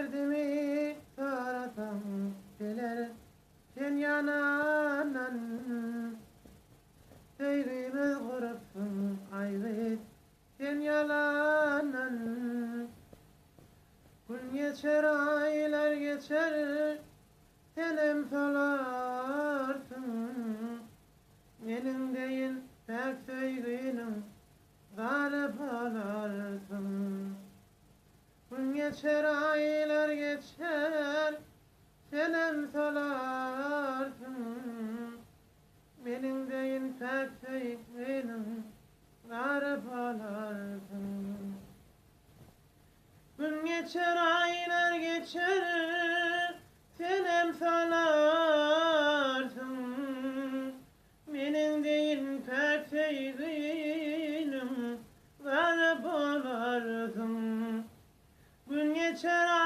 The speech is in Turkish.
derdimi taratam gelir sen yananan. Değrimiz kırıksın ayrı sen yalanan. Gün geçer aylar geçer senem solarsın. Benim değil pek sevgilim garip olarsın. Gün geçer aylar geçer senem solarsın. Benim değil pek sevgilim garip olarsın. Gün geçer aylar geçer senem solarsın. Benim değil pek sevgilim garip olarsın. Gün geçer